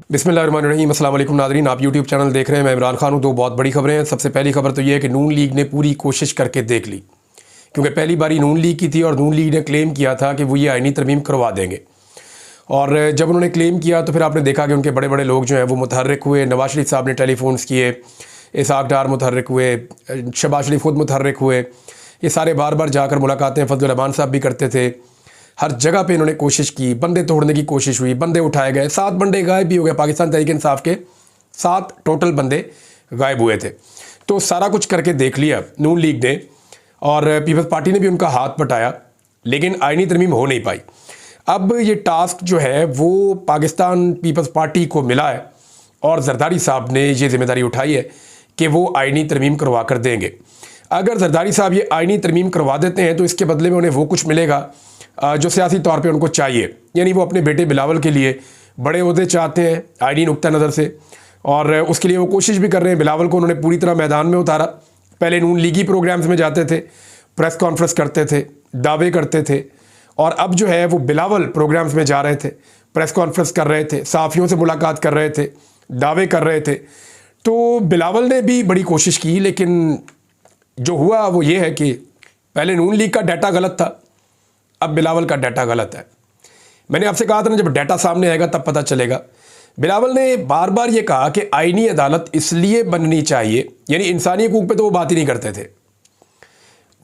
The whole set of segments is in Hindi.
बिस्मिल्लाहिर्रहमानिर्रहीम। अस्सलाम वालेकुम नाज़रीन, आप यूट्यूब चैनल देख रहे हैं। मैं इमरान खान हूँ। दो बहुत बड़ी खबरें हैं। सबसे पहली खबर तो ये है कि नून लीग ने पूरी कोशिश करके देख ली, क्योंकि पहली बारी नून लीग की थी और नून लीग ने क्लेम किया था कि वो ये आईनी तरमीम करवा देंगे। और जब उन्होंने क्लेम किया तो फिर आपने देखा कि उनके बड़े बड़े लोग जो हैं वो मुतहर्रिक हुए। नवाज शरीफ साहब ने टेलीफोन्स किए, इसहाक डार मुतहर्रिक हुए, शहबाज शरीफ खुद मुतहर्रिक हुए। ये सारे बार बार जाकर मुलाकातें फजल रहमान साहब भी करते थे। हर जगह पे इन्होंने कोशिश की, बंदे तोड़ने की कोशिश हुई, बंदे उठाए गए। 7 बंदे गायब भी हो गए। पाकिस्तान तहरीक इंसाफ के 7 टोटल बंदे गायब हुए थे। तो सारा कुछ करके देख लिया नून लीग ने, और पीपल्स पार्टी ने भी उनका हाथ बटाया, लेकिन आईनी तरमीम हो नहीं पाई। अब ये टास्क जो है वो पाकिस्तान पीपल्स पार्टी को मिला है और जरदारी साहब ने ये जिम्मेदारी उठाई है कि वो आईनी तरमीम करवा कर देंगे। अगर जरदारी साहब ये आईनी तरमीम करवा देते हैं तो इसके बदले में उन्हें वो कुछ मिलेगा जो सियासी तौर पे उनको चाहिए। यानी वो अपने बेटे बिलावल के लिए बड़े ओहदे चाहते हैं आईनी नुक्ता नज़र से, और उसके लिए वो कोशिश भी कर रहे हैं। बिलावल को उन्होंने पूरी तरह मैदान में उतारा। पहले नून लीगी प्रोग्राम्स में जाते थे, प्रेस कॉन्फ्रेंस करते थे, दावे करते थे, और अब जो है वो बिलावल प्रोग्राम्स में जा रहे थे, प्रेस कॉन्फ्रेंस कर रहे थे, सहाफ़ियों से मुलाकात कर रहे थे, दावे कर रहे थे। तो बिलावल ने भी बड़ी कोशिश की, लेकिन जो हुआ वो ये है कि पहले नून लीग का डाटा गलत था, अब बिलावल का डाटा गलत है। मैंने आपसे कहा था ना, जब डाटा सामने आएगा तब पता चलेगा। बिलावल ने बार बार ये कहा कि आईनी अदालत इसलिए बननी चाहिए, यानी इंसानी हकूक़ पे तो वो बात ही नहीं करते थे,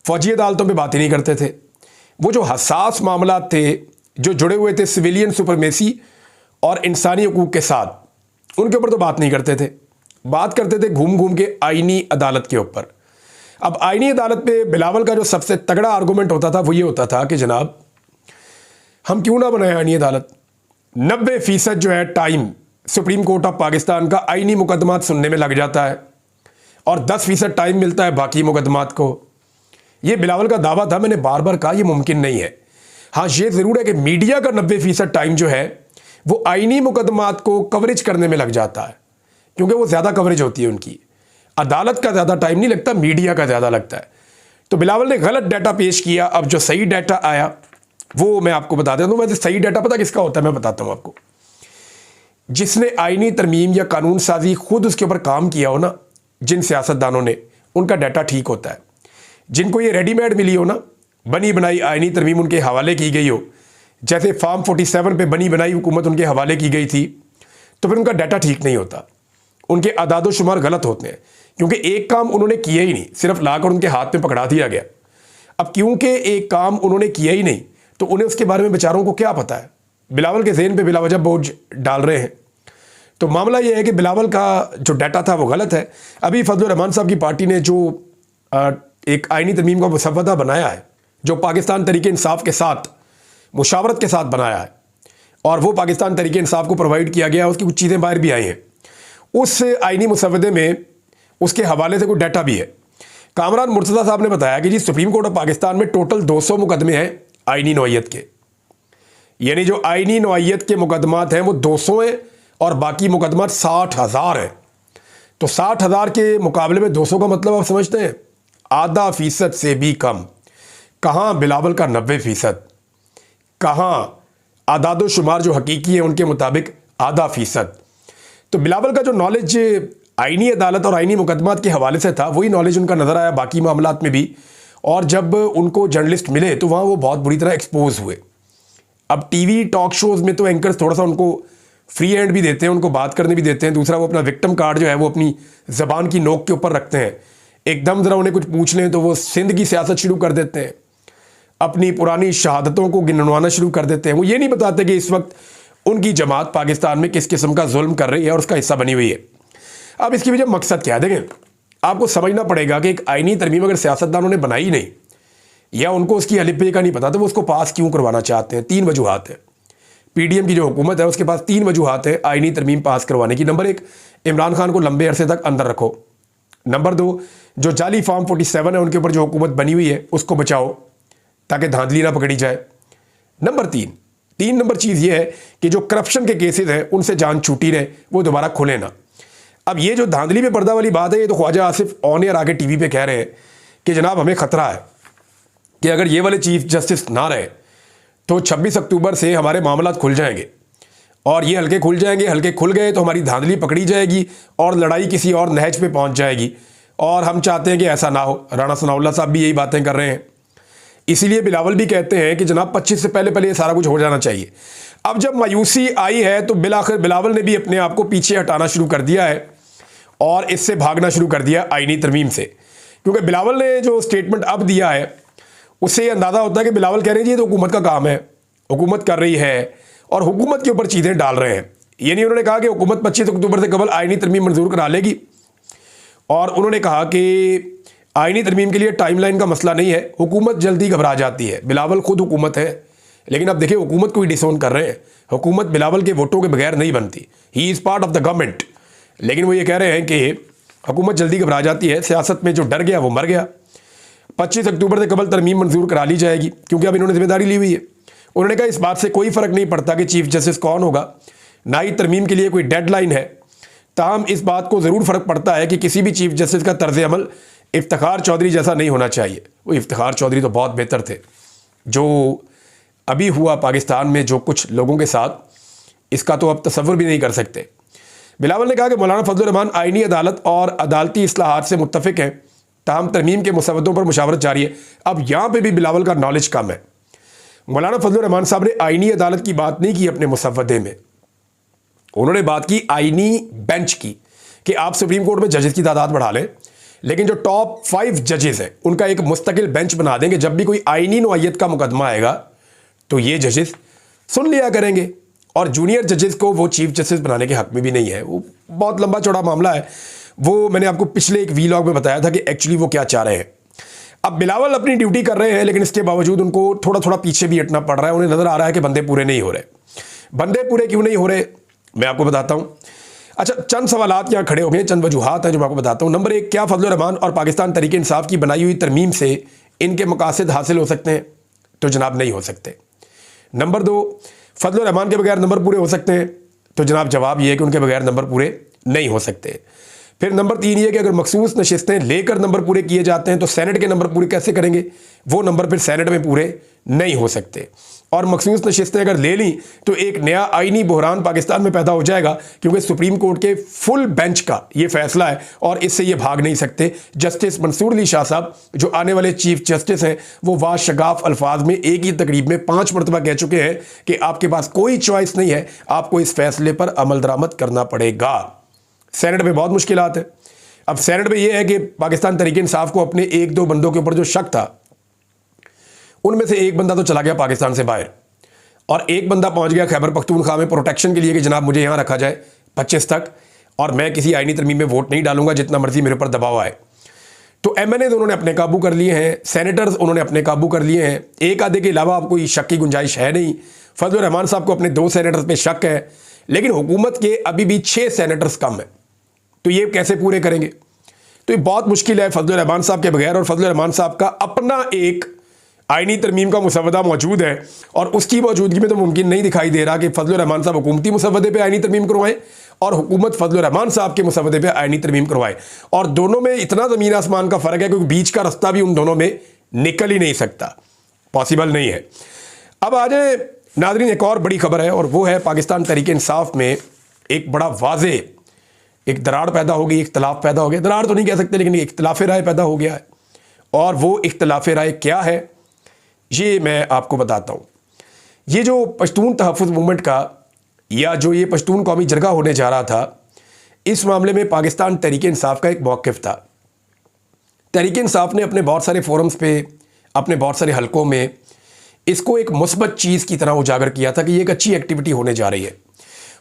फौजी अदालतों पे बात ही नहीं करते थे। वो जो हसास मामला थे जो जुड़े हुए थे सिविलियन सुपरमेसी और इंसानी हकूक़ के साथ, उनके ऊपर तो बात नहीं करते थे। बात करते थे घूम घूम के आईनी अदालत के ऊपर। अब आईनी अदालत पे बिलावल का जो सबसे तगड़ा आर्गूमेंट होता था वो ये होता था कि जनाब हम क्यों ना बनाए आईनी अदालत। 90% जो है time supreme court of Pakistan का आईनी मुकदमात सुनने में लग जाता है और 10% टाइम मिलता है बाकी मुकदमात को। ये बिलावल का दावा था, मैंने बार बार कहा ये मुमकिन नहीं है। हाँ, ये ज़रूर है कि मीडिया का 90% टाइम जो है वो आईनी मुकदमात को कवरेज करने में लग जाता है, क्योंकि वो ज़्यादा कवरेज होती है उनकी। अदालत का ज़्यादा टाइम नहीं लगता, मीडिया का ज़्यादा लगता है। तो बिलावल ने गलत डाटा पेश किया। अब जो सही डाटा आया वो मैं आपको बता देता हूँ। वैसे सही डाटा पता किसका होता है, मैं बताता हूँ आपको। जिसने आईनी तरमीम या कानून साजी खुद उसके ऊपर काम किया हो ना, जिन सियासतदानों ने, उनका डाटा ठीक होता है। जिनको ये रेडीमेड मिली हो ना, बनी बनाई आईनी तरमीम उनके हवाले की गई हो, जैसे फार्म 47 पे बनी बनाई हुकूमत उनके हवाले की गई थी, तो फिर उनका डाटा ठीक नहीं होता, उनके अदादो शुमार गलत होते हैं, क्योंकि एक काम उन्होंने किया ही नहीं, सिर्फ लाकर उनके हाथ में पकड़ा दिया गया। अब क्योंकि एक काम उन्होंने किया ही नहीं तो उन्हें उसके बारे में बेचारों को क्या पता है। बिलावल के ज़हन पे बिलावजह बोझ डाल रहे हैं। तो मामला यह है कि बिलावल का जो डाटा था वो गलत है। अभी फजल रहमान साहब की पार्टी ने जो एक आईनी तरमीम का मसवदा बनाया है, जो पाकिस्तान तहरीक इंसाफ के साथ मुशावरत के साथ बनाया है, और वो पाकिस्तान तहरीक इंसाफ को प्रोवाइड किया गया, उसकी कुछ चीज़ें बाहर भी आई हैं। उस आईनी मुसवदे में उसके हवाले से कोई डाटा भी है। कामरान मुर्तज़ा साहब ने बताया कि जी सुप्रीम कोर्ट ऑफ पाकिस्तान में टोटल 200 मुकदमे हैं आईनी नौइयत के, यानी जो आईनी नौइयत के मुकदमात हैं वो 200 हैं और बाकी मुकदमात 60,000 हैं। तो 60,000 के मुकाबले में 200 का मतलब आप समझते हैं, आधा फीसद से भी कम। कहाँ बिलावल का 90%, कहाँ आदादो शुमार जो हकीकी है उनके मुताबिक आधा फीसद। तो बिलावल का जो नॉलेज आईनी अदालत और आईनी मुकदमात के हवाले से था, वही नॉलेज उनका नज़र आया बाकी मामलात में भी। और जब उनको जर्नलिस्ट मिले तो वहाँ वो बहुत बुरी तरह एक्सपोज हुए। अब टीवी टॉक शोज़ में तो एंकर्स थोड़ा सा उनको फ्री हैंड भी देते हैं, उनको बात करने भी देते हैं। दूसरा, वो अपना विक्टिम कार्ड जो है वो अपनी ज़बान की नोक के ऊपर रखते हैं। एकदम ज़रा उन्हें कुछ पूछ लें तो वो सिंध की सियासत शुरू कर देते हैं, अपनी पुरानी शहादतों को गिनवाना शुरू कर देते हैं। वो ये नहीं बताते कि इस वक्त उनकी जमात पाकिस्तान में किस किस्म का जुल्म कर रही है और उसका हिस्सा बनी हुई है। अब इसकी वजह मकसद क्या है, देखें, आपको समझना पड़ेगा कि एक आईनी तरमीम अगर सियासतदानों ने बनाई नहीं, या उनको उसकी अलिफ का नहीं पता, तो वो उसको पास क्यों करवाना चाहते हैं। 3 वजूहात है। पीडीएम की जो हुकूमत है उसके पास 3 वजूहात है आईनी तरमीम पास करवाने की। नंबर 1, इमरान खान को लंबे अरसे तक अंदर रखो। नंबर 2, जो जाली फार्म 47 है उनके ऊपर जो हुकूमत बनी हुई है उसको बचाओ ताकि धांधली ना पकड़ी जाए। नंबर 3 नंबर चीज़ ये है कि जो करप्शन के केसेस हैं उनसे जान छूटी रहे, वो दोबारा खुले ना। अब ये जो धांधली पे पर्दा वाली बात है, ये तो ख्वाजा आसिफ ऑन एयर आके टीवी पे कह रहे हैं कि जनाब हमें खतरा है कि अगर ये वाले चीफ जस्टिस ना रहे तो 26 अक्टूबर से हमारे मामलात खुल जाएंगे और ये हल्के खुल जाएंगे, हल्के खुल गए तो हमारी धांधली पकड़ी जाएगी और लड़ाई किसी और नहज पे पहुंच जाएगी। और हम चाहते हैं कि ऐसा ना हो। राणा सनाउल्लाह साहब भी यही बातें कर रहे हैं। इसीलिए बिलावल भी कहते हैं कि जनाब 25 से पहले पहले ये सारा कुछ हो जाना चाहिए। अब जब मायूसी आई है तो बिलाखिर बिलावल ने भी अपने आप को पीछे हटाना शुरू कर दिया है और इससे भागना शुरू कर दिया आईनी तरमीम से, क्योंकि बिलावल ने जो स्टेटमेंट अब दिया है उससे अंदाज़ा होता है कि बिलावल कह रहे हैं जी ये तो हुकूमत का काम है, हुकूमत कर रही है और हुकूमत के ऊपर चीज़ें डाल रहे हैं। ये नहीं उन्होंने कहा कि हुकूमत 25 अक्टूबर से कबल आईनी तरमीम मंजूर करा लेगी, और उन्होंने कहा कि आईनी तरमीम के लिए टाइमलाइन का मसला नहीं है, हुकूमत जल्दी घबरा जाती है। बिलावल खुद हुकूमत है, लेकिन अब देखिए हुकूमत को ही डिसोन कर रहे हैं। हुकूमत बिलावल के वोटों के बगैर नहीं बनती, he is part of the government. लेकिन वो ये कह रहे हैं कि हुकूमत जल्दी घबरा जाती है, सियासत में जो डर गया वो मर गया। 25 अक्टूबर से कबल तरमीम मंजूर करा ली जाएगी, क्योंकि अब इन्होंने जिम्मेदारी ली हुई है। उन्होंने कहा इस बात से कोई फ़र्क नहीं पड़ता कि चीफ जस्टिस कौन होगा, ना ही तरमीम के लिए कोई डेडलाइन है। ताहम इस बात को ज़रूर फ़र्क पड़ता है कि किसी भी चीफ जस्टिस का तर्ज अमल इफ्तिखार चौधरी जैसा नहीं होना चाहिए। वो इफ्तिखार चौधरी तो बहुत बेहतर थे। जो अभी हुआ पाकिस्तान में जो कुछ लोगों के साथ, इसका तो अब तसव्वुर भी नहीं कर सकते। बिलावल ने कहा कि मौलाना फजल रहमान आईनी अदालत और अदालती इस्लाहात से मुत्तफिक हैं, ताहम तरमीम के मुसव्वदों पर मुशावरत जारी है। अब यहाँ पर भी बिलावल का नॉलेज कम है। मौलाना फजल रहमान साहब ने आईनी अदालत की बात नहीं की अपने मुसव्वदे में, उन्होंने बात की आईनी बेंच की कि आप सुप्रीम कोर्ट में जजेस की तादाद बढ़ा लें, लेकिन जो टॉप 5 जजेस हैं उनका एक मुस्तकिल बेंच बना देंगे। जब भी कोई आईनी नौइयत का मुकदमा आएगा तो ये जजेस सुन लिया करेंगे, और जूनियर जजेस को वो चीफ जस्टिस बनाने के हक में भी नहीं है। वो बहुत लंबा चौड़ा मामला है, वो मैंने आपको पिछले एक वीलॉग में बताया था कि एक्चुअली वो क्या चाह रहे हैं। अब बिलावल अपनी ड्यूटी कर रहे हैं, लेकिन इसके बावजूद उनको थोड़ा थोड़ा पीछे भी हटना पड़ रहा है। उन्हें नजर आ रहा है कि बंदे पूरे नहीं हो रहे। बंदे पूरे क्यों नहीं हो रहे, मैं आपको बताता हूं। अच्छा, चंद सवालात यहाँ खड़े हो गए, चंद वजूहात हैं जो मैं आपको बताता हूं। नंबर 1, क्या फजल रहमान और पाकिस्तान तहरीक इंसाफ की बनाई हुई तरमीम से इनके मकासद हासिल हो सकते हैं? तो जनाब नहीं हो सकते। नंबर 2, फजल रहमान के बगैर नंबर पूरे हो सकते हैं? तो जनाब जवाब ये है कि उनके बगैर नंबर पूरे नहीं हो सकते। फिर नंबर 3 ये कि अगर मखसूस नशिस्तें लेकर नंबर पूरे किए जाते हैं तो सेनेट के नंबर पूरे कैसे करेंगे? वो नंबर फिर सेनेट में पूरे नहीं हो सकते। और मखसूस नशिस्तें अगर ले ली तो एक नया आईनी बहरान पाकिस्तान में पैदा हो जाएगा, क्योंकि सुप्रीम कोर्ट के फुल बेंच का ये फैसला है और इससे ये भाग नहीं सकते। जस्टिस मंसूर अली शाह साहब जो आने वाले चीफ जस्टिस हैं, वो वाशगाफ अल्फाज में एक ही तकरीब में 5 मरतबा कह चुके हैं कि आपके पास कोई चॉइस नहीं है, आपको इस फैसले पर अमल दरामद करना पड़ेगा। सेनेट में बहुत मुश्किलात है। अब सेनेट में यह है कि पाकिस्तान तहरीक इंसाफ को अपने 1-2 बंदों के ऊपर जो शक था, उनमें से एक बंदा तो चला गया पाकिस्तान से बाहर, और एक बंदा पहुंच गया खैबर पख्तूनख्वा में प्रोटेक्शन के लिए कि जनाब मुझे यहां रखा जाए 25 तक, और मैं किसी आईनी तरमीम में वोट नहीं डालूंगा, जितना मर्जी मेरे ऊपर दबाव आए। तो एमएनए उन्होंने अपने काबू कर लिए हैं, सेनेटर्स उन्होंने अपने काबू कर लिए हैं। एक आधे के अलावा अब कोई शक की गुंजाइश है नहीं। फजल रहमान साहब को अपने 2 सेनेटर्स पे शक है, लेकिन हुकूमत के अभी भी 6 सेनेटर्स कम है। तो ये कैसे पूरे करेंगे? तो ये बहुत मुश्किल है फजल रहमान साहब के बगैर। और फजल रहमान साहब का अपना एक आईनी तरमीम का मुसव्वदा मौजूद है, और उसकी मौजूदगी में तो मुमकिन नहीं दिखाई दे रहा कि फजल रहमान साहब हुकूमती मुसव्वदे पे आईनी तरमीम करवाएं और हुकूमत फजल रहमान साहब के मुसव्वदे पे आईनी तरमीम करवाए। और दोनों में इतना ज़मीन आसमान का फ़र्क है क्योंकि बीच का रास्ता भी उन दोनों में निकल ही नहीं सकता, पॉसिबल नहीं है। अब आ जाए नाज़रीन, एक और बड़ी खबर है, और वो है पाकिस्तान तहरीक इंसाफ में एक बड़ा वाज़े एक दरार पैदा हो गई, इख्तलाफ पैदा हो गया। दरार तो नहीं कह सकते, लेकिन इख्तलाफ राय पैदा हो गया है। और वो इख्तलाफ राय क्या है ये मैं आपको बताता हूँ। ये जो पश्तून तहफ़्फ़ुज़ मूवमेंट का, या जो ये पश्तून कौमी जरगा होने जा रहा था, इस मामले में पाकिस्तान तहरीक इंसाफ का एक मौक़िफ़ था। तहरीक इंसाफ ने अपने बहुत सारे फोरम्स पे, अपने बहुत सारे हलकों में इसको एक मुस्बत चीज़ की तरह उजागर किया था कि ये एक अच्छी एक्टिविटी होने जा रही है।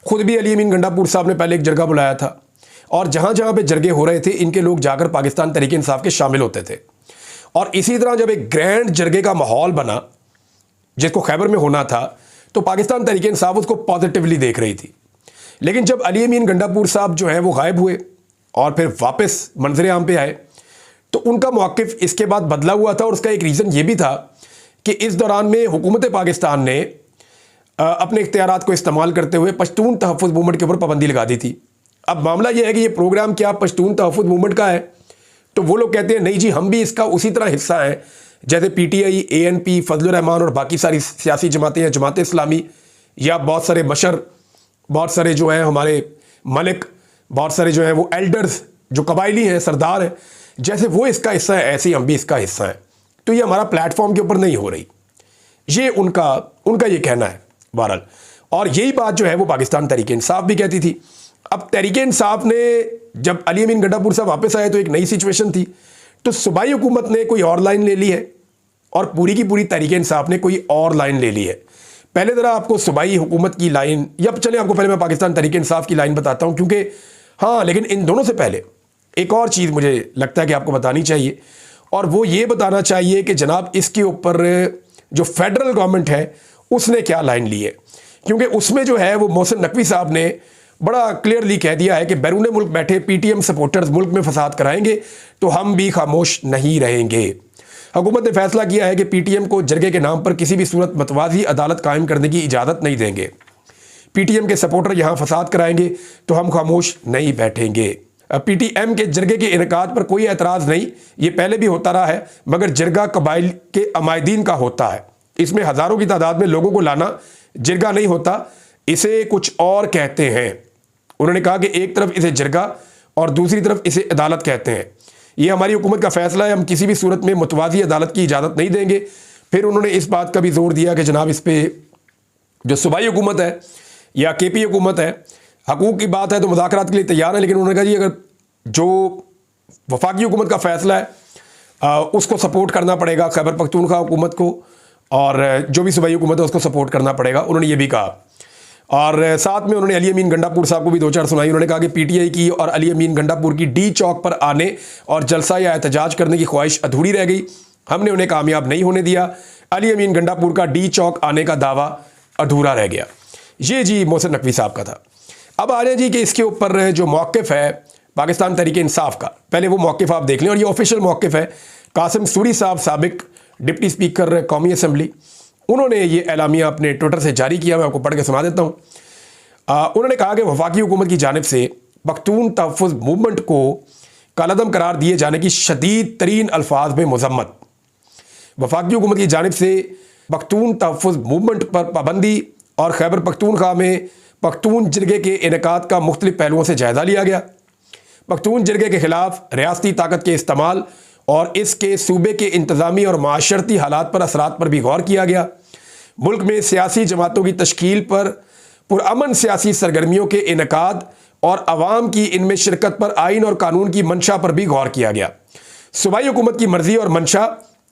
ख़ुद भी अली अमीन गंडापुर साहब ने पहले एक जरगा बुलाया था, और जहाँ जहाँ पे जरगे हो रहे थे इनके लोग जाकर पाकिस्तान तहरीक इंसाफ के शामिल होते थे। और इसी तरह जब एक ग्रैंड जरगे का माहौल बना जिसको खैबर में होना था, तो पाकिस्तान तहरीक इंसाफ उसको पॉजिटिवली देख रही थी। लेकिन जब अली अमीन गंडापुर साहब जो हैं वो गायब हुए और फिर वापस मंजर आम पे आए, तो उनका मौक़िफ़ इसके बाद बदला हुआ था। और उसका एक रीज़न ये भी था कि इस दौरान में हुकूमत पाकिस्तान ने अपने इख्तियारात को इस्तेमाल करते हुए पश्तून तहफ़्फ़ुज़ मूवमेंट के ऊपर पाबंदी लगा दी थी। अब मामला यह है कि ये प्रोग्राम क्या पश्तून तहफ़्फ़ुज़ मूवमेंट का है? तो वो लोग कहते हैं नहीं जी, हम भी इसका उसी तरह हिस्सा हैं जैसे पीटीआई, एएनपी, फजल रहमान और बाकी सारी सियासी जमातें या जमात इस्लामी या बहुत सारे बशर बहुत सारे जो हैं हमारे मलिक, बहुत सारे जो हैं वो एल्डर्स, जो कबायली हैं, सरदार हैं, जैसे वो इसका हिस्सा है ऐसे ही हम भी इसका हिस्सा हैं। तो ये हमारा प्लेटफॉर्म के ऊपर नहीं हो रही, ये उनका ये कहना है बहरहाल। और यही बात जो है वो पाकिस्तान तहरीक इंसाफ भी कहती थी। अब तहरीक इंसाफ ने जब अली अमीन गंडापुर साहब वापस आए तो एक नई सिचुएशन थी, तो सूबाई हुकूमत ने कोई और लाइन ले ली है और पूरी की पूरी तहरीक इंसाफ ने कोई और लाइन ले ली है। पहले ज़रा आपको सूबाई हुकूमत की लाइन, या चले आपको पहले मैं पाकिस्तान तहरीक इंसाफ की लाइन बताता हूँ, क्योंकि हाँ, लेकिन इन दोनों से पहले एक और चीज़ मुझे लगता है कि आपको बतानी चाहिए, और वो ये बताना चाहिए कि जनाब इसके ऊपर जो फेडरल गवर्नमेंट है उसने क्या लाइन ली है। क्योंकि उसमें जो है वो मोहसिन नकवी साहब ने बड़ा क्लियरली कह दिया है कि बैरून मुल्क बैठे पीटीएम सपोर्टर्स मुल्क में फसाद कराएंगे तो हम भी खामोश नहीं रहेंगे। हुकूमत ने फैसला किया है कि पीटीएम को जरगे के नाम पर किसी भी सूरत मतवाजी अदालत कायम करने की इजाज़त नहीं देंगे। पीटीएम के सपोर्टर यहाँ फसाद कराएंगे तो हम खामोश नहीं बैठेंगे। पीटीएम के जरगे के इनकाद पर कोई एतराज़ नहीं, ये पहले भी होता रहा है, मगर जरगा कबाइल के अमायदीन का होता है। इसमें हज़ारों की तादाद में लोगों को लाना जरगा नहीं होता, इसे कुछ और कहते हैं। उन्होंने कहा कि एक तरफ इसे जरगा और दूसरी तरफ इसे अदालत कहते हैं। ये हमारी हुकूमत का फैसला है, हम किसी भी सूरत में मुतवाज़ी अदालत की इजाज़त नहीं देंगे। फिर उन्होंने इस बात का भी जोर दिया कि जनाब इस पर जो सूबाई हुकूमत है या केपी हुकूमत है, हकूक़ की बात है तो मुज़ाकरात के लिए तैयार है, लेकिन उन्होंने कहा जी अगर जो वफाकी हुकूमत का फैसला है उसको सपोर्ट करना पड़ेगा, खैबर पख्तूनख्वा हुकूमत को, और जो भी सूबाई हुकूमत है उसको सपोर्ट करना पड़ेगा, उन्होंने ये भी कहा। और साथ में उन्होंने अली अमीन गंडापुर साहब को भी दो चार सुनाई। उन्होंने कहा कि पीटीआई की और अली अमीन गंडापुर की डी चौक पर आने और जलसा या एहतजाज करने की ख्वाहिश अधूरी रह गई, हमने उन्हें कामयाब नहीं होने दिया। अली अमीन गंडापुर का डी चौक आने का दावा अधूरा रह गया। ये जी मोहसिन नकवी साहब का था। अब आ रहे जी कि इसके ऊपर जो मौक़िफ़ है पाकिस्तान तहरीक इंसाफ का, पहले वो मौक़िफ़ आप देख लें, और ये ऑफिशियल मौक़िफ़ है। कासिम सूरी साहब, साबिक डिप्टी स्पीकर कौमी असम्बली, उन्होंने ये एलामिया अपने ट्विटर से जारी किया। मैं आपको पढ़ के सुना देता हूँ। उन्होंने कहा कि वफाकी हुकूमत की जानिब से पख्तून तहफ़्फ़ुज़ मूवमेंट को कालअदम करार दिए जाने की शदीद तरीन अल्फाज में मज़म्मत। वफाकी हुकूमत की जानिब से पख्तून तहफ़्फ़ुज़ मूवमेंट पर पाबंदी और खैबर पख्तूनख्वा में पख्तून जिरगे के इनेकाद का मुख्तलिफ पहलुओं से जायज़ा लिया गया। पख्तून जिरगे के ख़िलाफ़ रियासती ताकत के इस्तेमाल और इसके सूबे के इंतज़ामी और माशरती हालात पर असरात पर भी गौर किया गया। मुल्क में सियासी जमातों की तश्कील पर, पुरअमन सियासी सरगर्मियों के इनेकाद और अवाम की इनमें शिरकत पर आइन और कानून की मंशा पर भी गौर किया गया। सूबाई हुकूमत की मर्जी और मंशा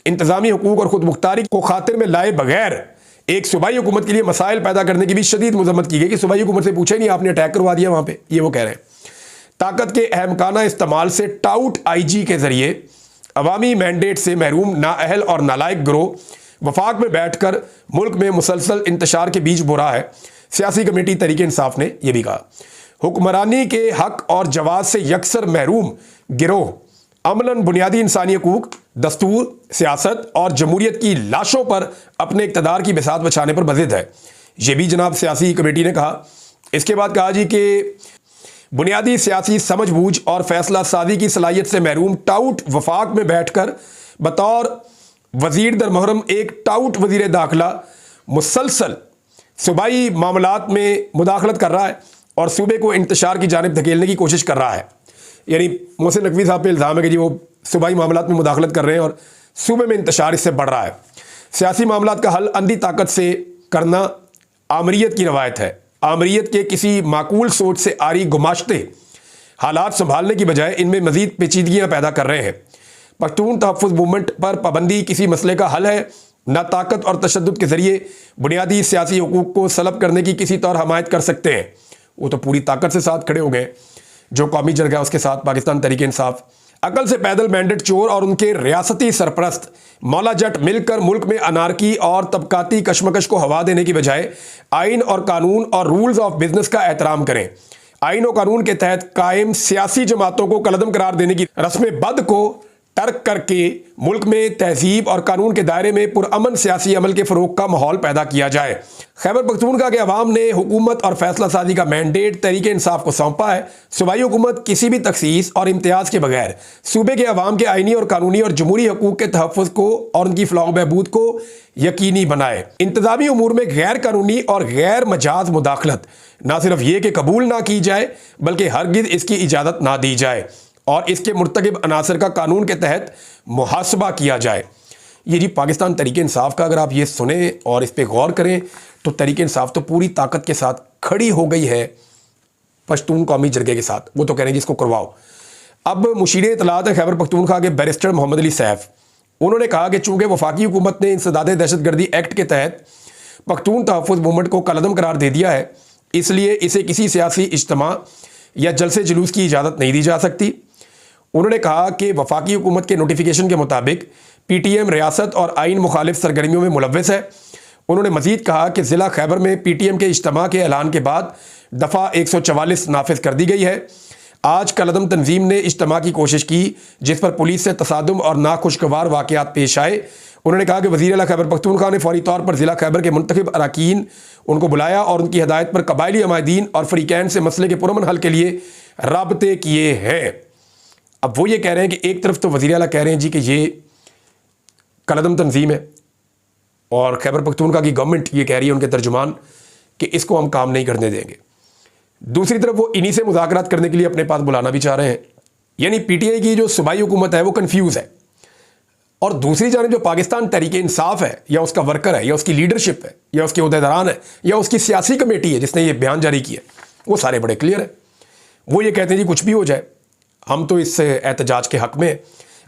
इंतज़ामी हुकूक और खुद मुख्तारी को खातिर में लाए बगैर एक सूबाई हुकूमत के लिए मसाइल पैदा करने की भी शदीद मजम्मत की गई कि सूबाई हुकूमत से पूछे नहीं, आपने अटैक करवा दिया वहाँ पर। ये वो कह रहे हैं। ताकत के अहमकाना इस्तेमाल से टाउट IG के ज़रिए अवामी मैंडेट से महरूम नाअहल और नालायक गिरोह वफाक में बैठकर मुल्क में मुसलसल इंतशार के बीज बो रहा है। सियासी कमेटी तहरीक इंसाफ ने यह भी कहा, हुक्मरानी के हक और जवाब से यकसर महरूम गिरोह अमलन बुनियादी इंसानी हकूक, दस्तूर, सियासत और जमहूरियत की लाशों पर अपने इक़्तिदार की बिसात बचाने पर बज़िद है। ये भी जनाब सियासी कमेटी ने कहा। इसके बाद कहा जी कि बुनियादी सियासी समझबूझ और फैसला साजी की सलाहियत से महरूम टाउट वफाक में बैठकर बतौर वजीर दर मुहर्रम एक टाउट वजीर दाखिला मुसलसल सूबाई मामलात में मुदाखलत कर रहा है और सूबे को इंतशार की जानिब धकेलने की कोशिश कर रहा है। यानी मोहसिन नकवी साहब पे इल्ज़ाम है कि जी वो सूबाई मामलात में मुदाखलत कर रहे हैं और सूबे में इंतशार इससे बढ़ रहा है। सियासी मामलात का हल अंधी ताकत से करना आमरीत की रवायत है। आमरीत के किसी माकूल सोच से आरी गुमाश्ते हालात संभालने की बजाय इनमें मजीद पेचीदगियाँ पैदा कर रहे हैं। पख्तून तहफ़्फ़ुज़ मूवमेंट पर पाबंदी किसी मसले का हल है, न ताकत और तशद्दुद के ज़रिए बुनियादी सियासी हुकूक को सलब करने की किसी तौर हमायत कर सकते हैं। वो तो पूरी ताकत से साथ खड़े हो गए, जो कौमी जरगा उसके साथ पाकिस्तान तहरीक इंसाफ। अकल से पैदल मैंडेट चोर और उनके रियासती सरपरस्त मौला जट मिलकर मुल्क में अनारकी और तबकाती कशमकश को हवा देने की बजाय आइन और कानून और रूल्स ऑफ बिजनेस का एहतराम करें। आइन और कानून के तहत कायम सियासी जमातों को कलदम करार देने की रस्म बद को तर्क करके मुल्क में तहजीब और कानून के दायरे में पुरअमन सियासी अमल के फ़रोग का माहौल पैदा किया जाए। खैबर पख्तूनख्वा के अवाम ने हुकूमत और फैसला साजी का मैंडेट तहरीक इंसाफ को सौंपा है। सूबाई हुकूमत किसी भी तखसीस और इम्तियाज़ के बगैर सूबे के अवाम के आइनी और कानूनी और जमहूरी हकूक़ के तहफ़्फ़ुज़ को और उनकी फ़लाह बहबूद को यकीनी बनाए। इंतज़ामी उमूर में गैर कानूनी और गैर मजाज मुदाखलत ना सिर्फ ये कि कबूल ना की जाए बल्कि हरगिज़ इसकी इजाज़त ना दी जाए और इसके मुर्तकिब अनासर का कानून के तहत मुहासबा किया जाए। ये जी पाकिस्तान तहरीक इंसाफ का अगर आप ये सुने और इस पर गौर करें तो तहरीक इंसाफ तो पूरी ताकत के साथ खड़ी हो गई है पश्तून कौमी जरगे के साथ। वो तो कह रहे हैं जिसको करवाओ। अब मुशीर इत्तलात खैबर पख्तूनख्वा के बैरिस्टर मोहम्मद अली सैफ, उन्होंने कहा कि चूँकि वफाकी हुकूमत ने इंसदाद दहशतगर्दी एक्ट के तहत पख्तून तहफ़्फ़ुज़ मूवमेंट को कलअदम करार दे दिया है, इसलिए इसे किसी सियासी इज्तिमा या जलसे जुलूस की इजाज़त नहीं दी जा सकती। उन्होंने कहा कि वफाकी हुकूमत के नोटिफिकेशन के मुताबिक PTM रियासत और आइन मुखालिफ सरगर्मियों में मुलव्वस है। उन्होंने मजीद कहा कि ज़िला खैबर में PTM के इज्तिमा के ऐलान के बाद दफ़ा 144 नाफिज कर दी गई है। आज कलअदम तंजीम ने इज्तिमा की कोशिश की जिस पर पुलिस से तसादुम और नाखुशगवार वाक़यात पेश आए। उन्होंने कहा कि वज़ीर आला खैबर पख्तूनख्वा ने फौरी तौर पर ज़िला खैबर के मुंतखब अरकान उनको बुलाया और उनकी हदायत पर कबायली अमायदीन और फ़रीक़ैन से मसले के पुरअमन हल के लिए राब्ते किए हैं। अब वो ये कह रहे हैं कि एक तरफ तो वज़ीर आला कह रहे हैं जी कि ये कलअदम तंजीम है और खैबर पख्तूनख्वा की गवर्नमेंट ये कह रही है, उनके तर्जुमान, कि इसको हम काम नहीं करने देंगे। दूसरी तरफ वो इन्हीं से मुज़ाकरात करने के लिए अपने पास बुलाना भी चाह रहे हैं। यानी PTI की जो सूबाई हुकूमत है वो कन्फ्यूज़ है और दूसरी जानिब जो पाकिस्तान तहरीक इंसाफ है या उसका वर्कर है या उसकी लीडरशिप है या उसके उहदेदारान है या उसकी सियासी कमेटी है जिसने ये बयान जारी किया, वो सारे बड़े क्लियर है। वो ये कहते हैं जी कुछ भी हो जाए हम तो इस एहतजाज के हक़ में।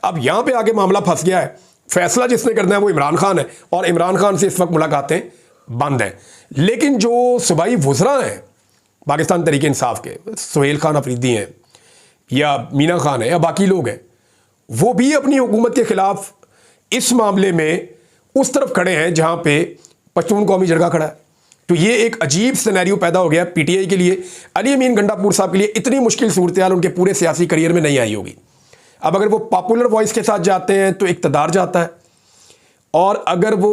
अब यहाँ पे आगे मामला फंस गया है। फैसला जिसने करना है वो इमरान खान है और इमरान खान से इस वक्त मुलाकातें बंद हैं। लेकिन जो सूबाई वुज़रा हैं पाकिस्तान तहरीक इंसाफ के, सुहेल खान अफरीदी हैं या मीना खान है या बाकी लोग हैं, वो भी अपनी हुकूमत के ख़िलाफ़ इस मामले में उस तरफ खड़े हैं जहाँ पे पश्तून कौमी जरगा खड़ा है। तो ये एक अजीब सिनेरियो पैदा हो गया PTI के लिए। अली अमीन गंडापुर साहब के लिए इतनी मुश्किल सूरत-ए-हाल उनके पूरे सियासी करियर में नहीं आई होगी। अब अगर वो पॉपुलर वॉइस के साथ जाते हैं तो इक़्तिदार जाता है और अगर वो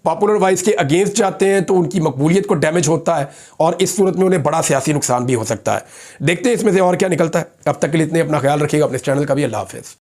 पॉपुलर वॉइस के अगेंस्ट जाते हैं तो उनकी मकबूलियत को डैमेज होता है और इस सूरत में उन्हें बड़ा सियासी नुकसान भी हो सकता है। देखते हैं इसमें से और क्या निकलता है। अब तक के लिए इतने, अपना ख्याल रखिएगा, अपने चैनल का भी। अल्लाह हाफ़िज़।